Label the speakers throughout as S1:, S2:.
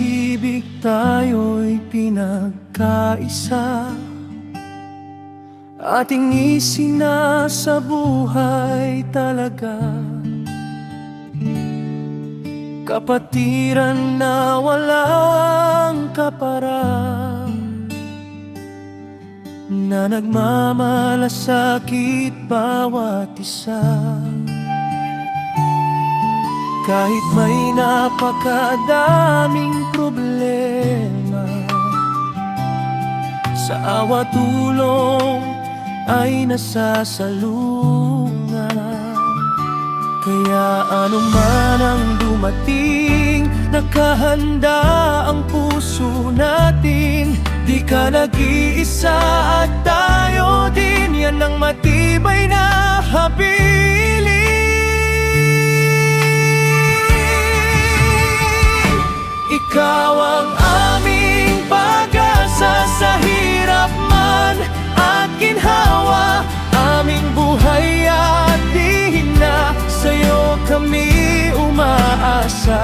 S1: pag-ibig tayo'y pinagkaisa. Ating isinasabuhay talaga, kapatiran na walang kapara, na nagmamalasakit bawat isa. Kahit may napakadaming problema, sa awa tulong ay nasasalungan. Kaya anuman ang dumating, nakahanda ang puso natin. Di ka nag-iisa at tayo din, yan ang matibay na habilin. Ikaw ang aming pag-asa sa hirap man at ginhawa. Aming buhay at hina, sa'yo kami umaasa.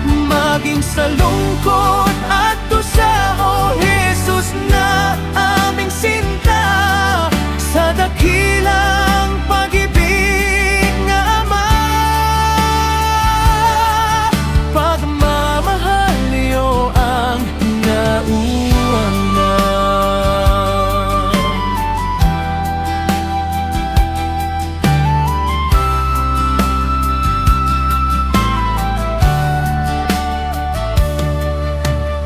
S1: Maging sa lungkot at dusa, O Jesus na aming sinta, sa dakilang pag-ibig nga Ama. Pagmamahal niyo ang nauna.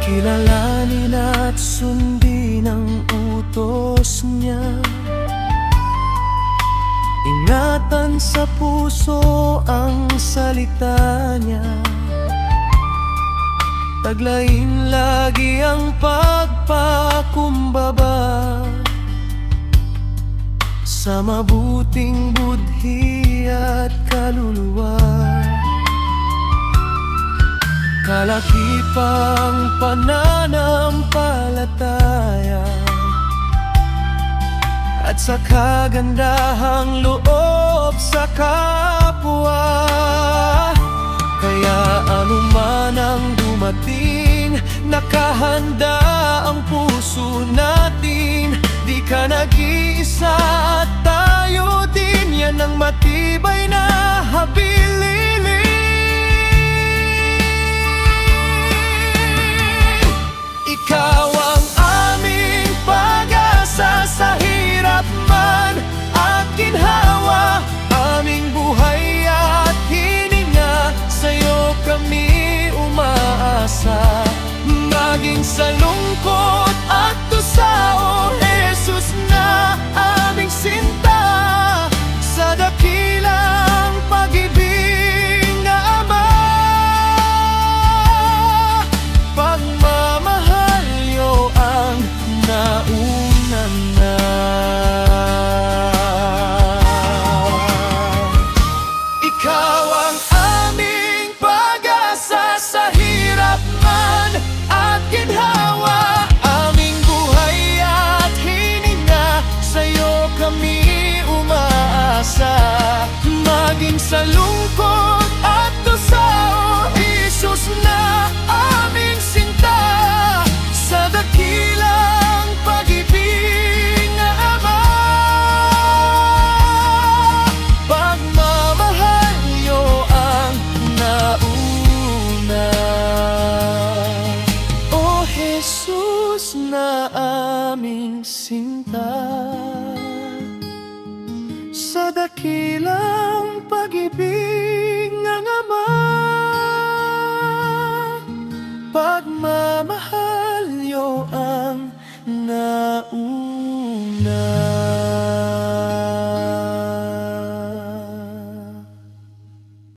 S1: Kilalanin at sundin ang utos niya. Ingatan sa puso ang salita niya. Taglayin lagi ang pagpakumbaba sa mabuting budhi at kaluluwa. Kalakipang pananampalataya at sa kagandahang loob sa kapwa. Kaya anuman ang dumating, nakahanda ang puso natin. Di ka nag-iisa at tayo din, yan ang matibay na habilin. Ikaw ang aming pag-asa sa hirap man at ginhawa. Aming buhay at hininga, sa'yo kami umaasa. Maging sa lungkot at dusa, O Jesus na aming sinta, sa dakilang pag-ibig nga Ama. Pagmamahal niyo ang nauna na. Ikaw ang aming pag-asa sa hirap man at ginhawa. Aming buhay at hininga, sa'yo kami umaasa. Maging sa lungkot at dusa, O Jesus na aming sinta, sa dakilang pag-ibig nga Ama. Pagmamahal niyo ang nauna. O Jesus na aming sinta, sa dakilang pag-ibig nga Ama. Pagmamahal niyo ang nauna.